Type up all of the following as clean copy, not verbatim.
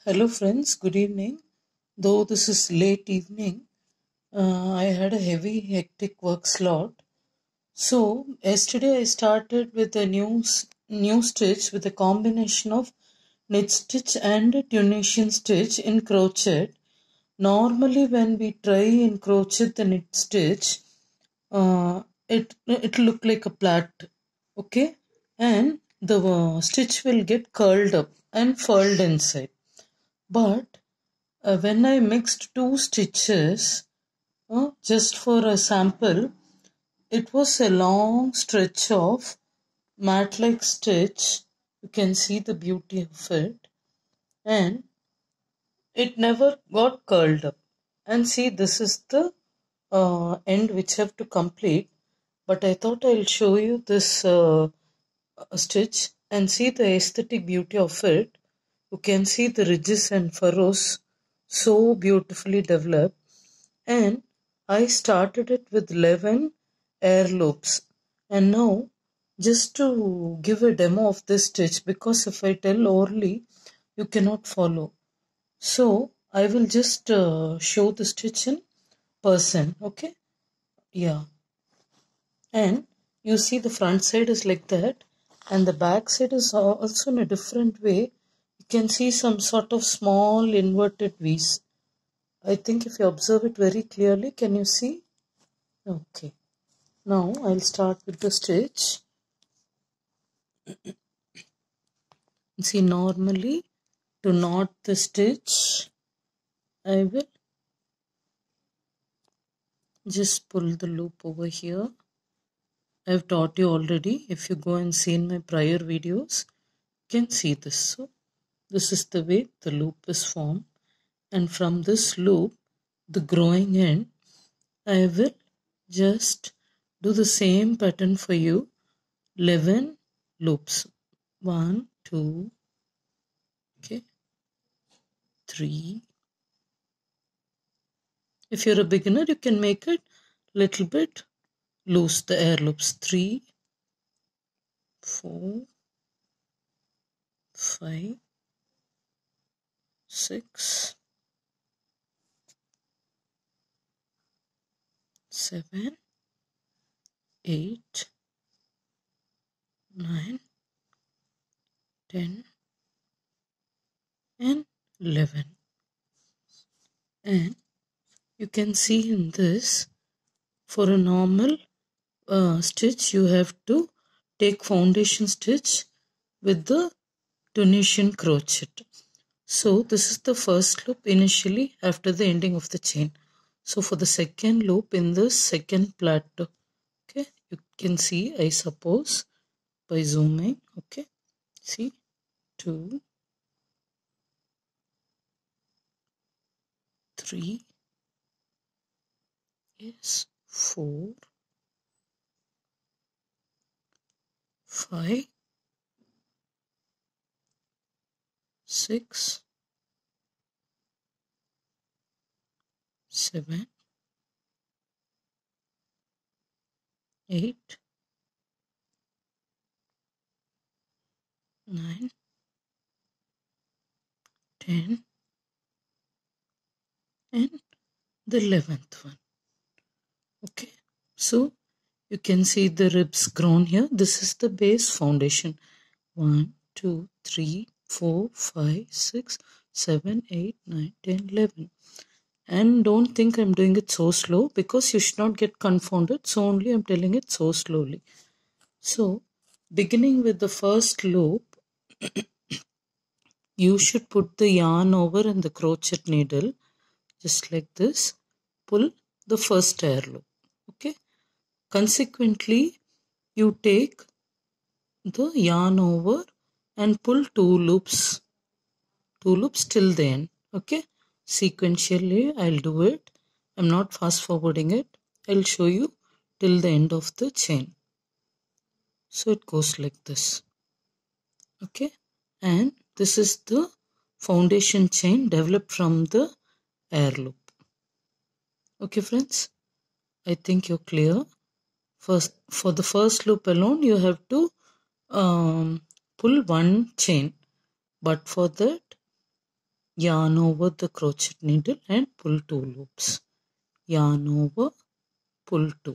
Hello friends, good evening. Though this is late evening, I had a heavy hectic work slot. So yesterday I started with a new stitch with a combination of knit stitch and Tunisian stitch in crochet. Normally when we try in crochet the knit stitch, it look like a plait, okay, and the stitch will get curled up and furled inside. But when I mixed two stitches, just for a sample, it was a long stretch of mat-like stitch. You can see the beauty of it, and it never got curled up. And see, this is the end which I have to complete. But I thought I'll show you this stitch and see the aesthetic beauty of it. You can see the ridges and furrows so beautifully developed. And I started it with 11 air loops. And now, just to give a demo of this stitch, because if I tell orally, you cannot follow. So, I will just show the stitch in person, okay? Yeah. And you see the front side is like that, and the back side is also in a different way. You can see some sort of small inverted V's. I think if you observe it very clearly, can you see? Okay. Now I'll start with the stitch. See, normally to knot the stitch, I will just pull the loop over here. I've taught you already. If you go and see in my prior videos, you can see this. So this is the way the loop is formed. And from this loop, the growing end, I will just do the same pattern for you. 11 loops. 1, 2, okay, 3. If you're a beginner, you can make it little bit loose, the air loops. 3, 4, 5, 6, 7, 8, 9, 10, and 11. And you can see in this, for a normal stitch, you have to take foundation stitch with the Tunisian crochet. So this is the first loop initially after the ending of the chain. So for the second loop in the second plateau, okay, you can see, I suppose, by zooming, okay, see, 2, 3, yes, 4, 5, 6, 7, 8, 9, 10, and the 11th one. Okay, so you can see the ribs grown here. This is the base foundation. 1, 2, 3, 4, 5, 6, 7, 8, 9, 10, 11. And don't think I'm doing it so slow, because you should not get confounded. So only I'm telling it so slowly. So beginning with the first loop, you should put the yarn over in the crochet needle, just like this. Pull the first air loop. Okay. Consequently, you take the yarn over and pull two loops till the end. Okay. Sequentially, I'll do it. I'm not fast forwarding it. I'll show you till the end of the chain. So it goes like this. Okay. And this is the foundation chain developed from the air loop. Okay, friends. I think you're clear. First, for the first loop alone, you have to pull one chain. But for that, yarn over the crochet needle and pull 2 loops. Yarn over, pull 2.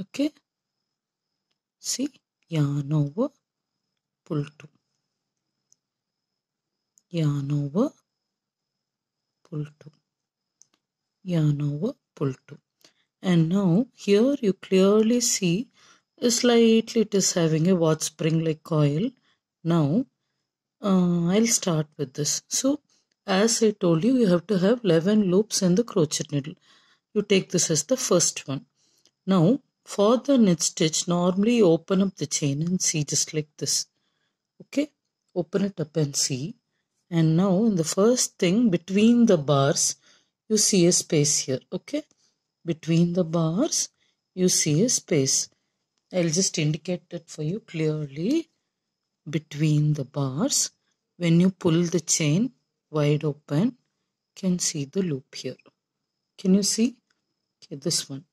Okay, see, yarn over, pull 2. Yarn over, pull 2. Yarn over, pull 2. And now here you clearly see slightly it is having a watch spring like coil. Now I'll start with this. So as I told you, you have to have 11 loops in the crochet needle. You take this as the first one. Now for the knit stitch, normally you open up the chain and see just like this. Okay, open it up and see. And now in the first thing between the bars, you see a space here. Okay, between the bars, you see a space. I'll just indicate it for you clearly. Between the bars, when you pull the chain wide open, you can see the loop here. Can you see? Okay, this one.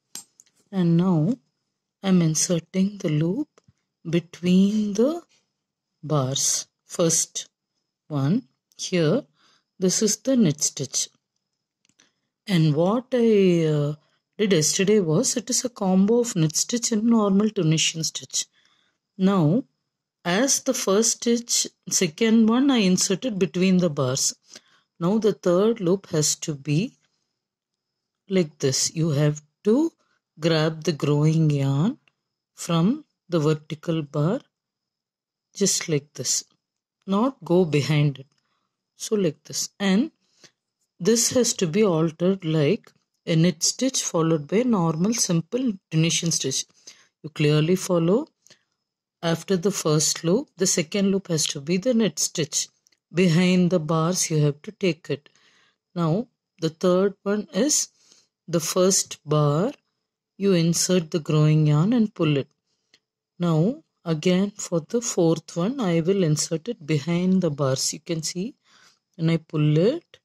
And now I'm inserting the loop between the bars. First one here, this is the knit stitch. And what I did yesterday was, it is a combo of knit stitch and normal Tunisian stitch. Now as the first stitch, second one I inserted between the bars. Now the third loop has to be like this. You have to grab the growing yarn from the vertical bar just like this. Not go behind it. So like this. And this has to be altered like a knit stitch followed by normal simple Tunisian stitch. You clearly follow. After the first loop, the second loop has to be the knit stitch. Behind the bars you have to take it. Now the third one is the first bar. You insert the growing yarn and pull it. Now again for the fourth one, I will insert it behind the bars. You can see when I pull it,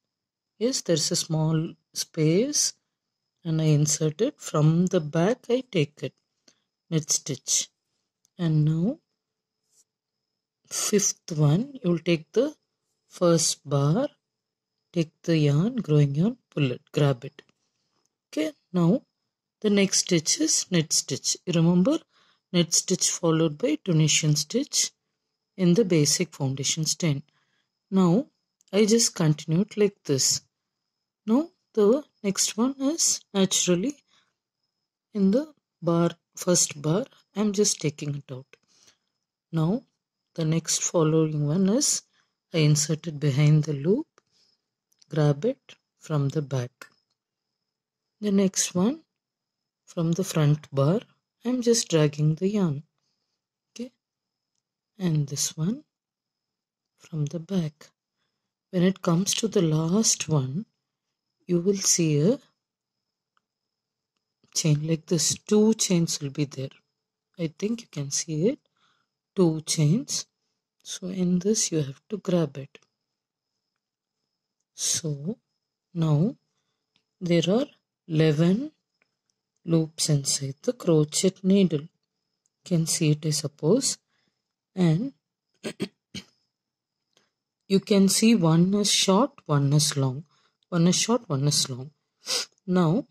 yes, there's a small space and I insert it. From the back I take it, knit stitch. And now fifth one, you will take the first bar, take the yarn, growing yarn, pull it, grab it. Okay, now the next stitch is knit stitch. You remember, knit stitch followed by Tunisian stitch in the basic foundation stitch. Now I just continued like this. Now the next one is naturally in the bar, first bar, I'm just taking it out. Now the next following one is I insert it behind the loop, grab it from the back. The next one from the front bar, I'm just dragging the yarn. Okay, and this one from the back. When it comes to the last one, you will see a chain like this. 2 chains will be there. I think you can see it. 2 chains. So in this you have to grab it. So now there are 11 loops inside the crochet needle. You can see it, I suppose. And you can see one is short, one is long. One is short, one is long. Now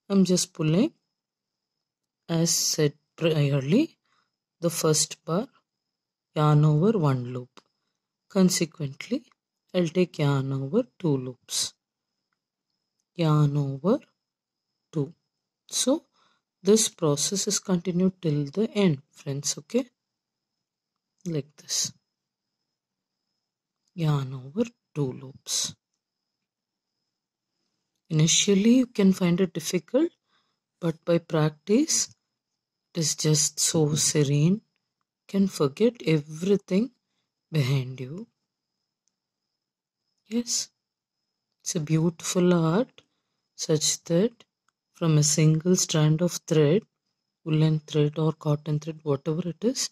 I'm just pulling, as said priorly, the first bar, yarn over 1 loop. Consequently, I'll take yarn over 2 loops. Yarn over 2. So this process is continued till the end, friends. Okay, like this. Yarn over 2 loops. Initially you can find it difficult, but by practice it is just so serene. You can forget everything behind you. Yes, it's a beautiful art, such that from a single strand of thread, woolen thread or cotton thread, whatever it is,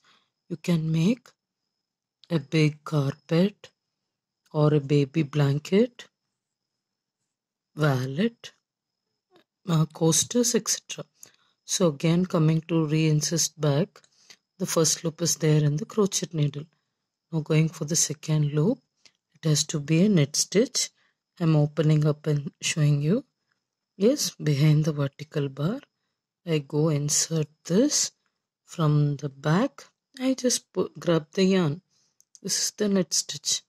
you can make a big carpet or a baby blanket, wallet, coasters, etc. So again, coming to reinsist back, the first loop is there in the crochet needle. Now going for the second loop, it has to be a knit stitch. I'm opening up and showing you. Yes, behind the vertical bar, I go insert this from the back. I just grab the yarn. This is the knit stitch.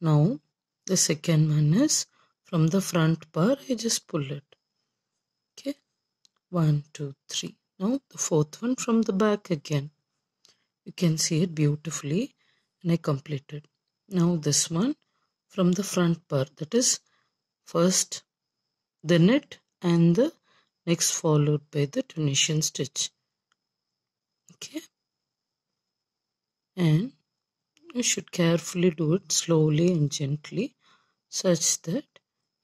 Now the second one is from the front bar. I just pull it. Okay, 1, 2, 3. Now the fourth one from the back again. You can see it beautifully, and I completed. Now this one from the front bar, that is first the knit and the next followed by the Tunisian stitch. Okay, and you should carefully do it slowly and gently such that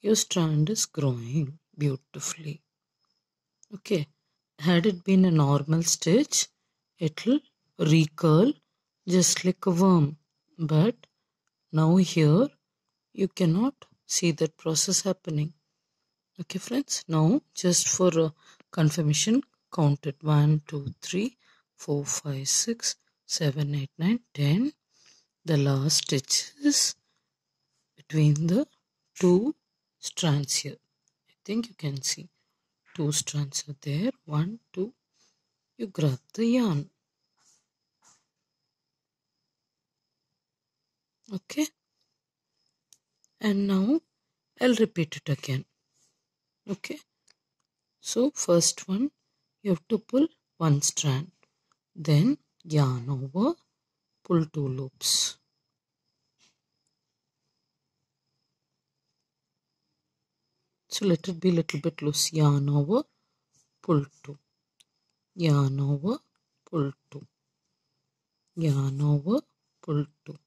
your strand is growing beautifully. Okay, had it been a normal stitch, it will recurl just like a worm, but now here you cannot see that process happening. Okay friends, now just for confirmation, count it 1, 2, 3, 4, 5, 6, 7, 8, 9, 10. The last stitch is between the two strands here. I think you can see two strands are there. 1, 2. You grab the yarn. Okay, and now I'll repeat it again. Okay, so first one you have to pull one strand, then yarn over, pull 2 loops. So let it be a little bit loose. Yarn over, pull 2, yarn over, pull 2, yarn over, pull 2,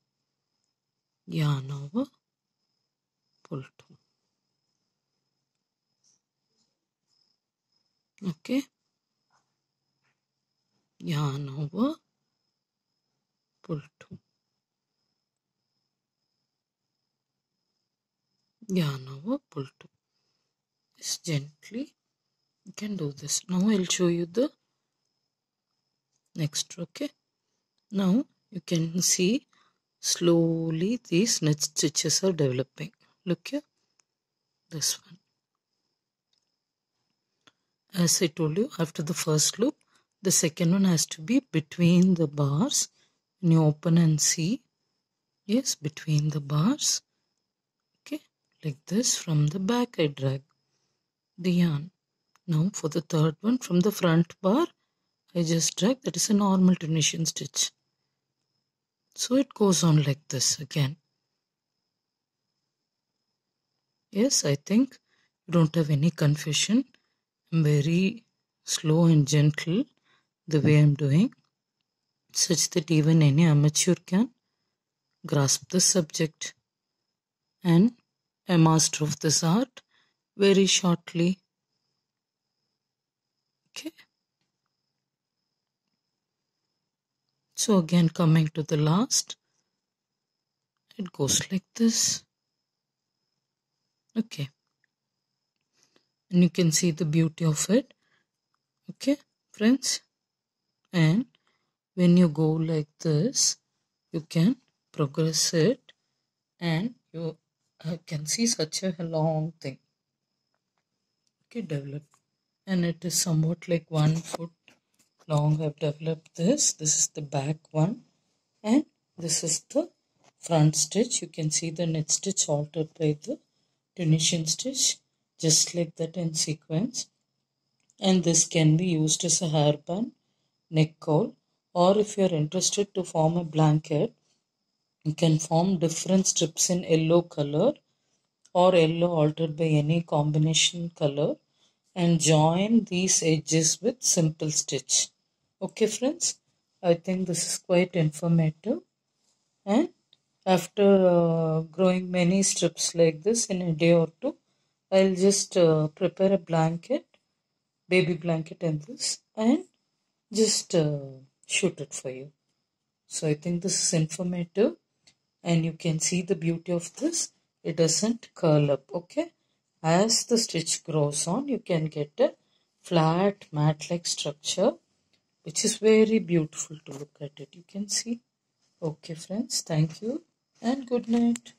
yarn over, pull 2. Okay, yarn over, pull 2, yarn over, pull 2. Just gently you can do this. Now I'll show you the next. Okay, now you can see slowly these knit stitches are developing. Look here, this one. As I told you, after the first loop, the second one has to be between the bars. When you open and see, yes, between the bars. Okay, like this. From the back I drag the yarn. Now for the third one, from the front bar I just drag. That is a normal Tunisian stitch. So it goes on like this again. Yes, I think you don't have any confusion. I'm very slow and gentle the way I'm doing, such that even any amateur can grasp the subject and a master of this art very shortly. Okay. So again, coming to the last, it goes like this. Okay. And you can see the beauty of it. Okay, friends. And when you go like this, you can progress it and you can see such a long thing. Okay, develop. And it is somewhat like 1 foot long. I've developed this. This is the back one. And this is the front stitch. You can see the knit stitch altered by the Tunisian stitch, just like that in sequence. And this can be used as a hairband, neck caul, or if you are interested to form a blanket, you can form different strips in yellow color or yellow altered by any combination color and join these edges with simple stitch. Okay friends, I think this is quite informative. And after growing many strips like this in a day or two, I'll just prepare a blanket, baby blanket in this, and just shoot it for you. So I think this is informative, and you can see the beauty of this. It doesn't curl up. Okay, as the stitch grows on, you can get a flat mat like structure, which is very beautiful to look at it. You can see. Okay friends, thank you and good night.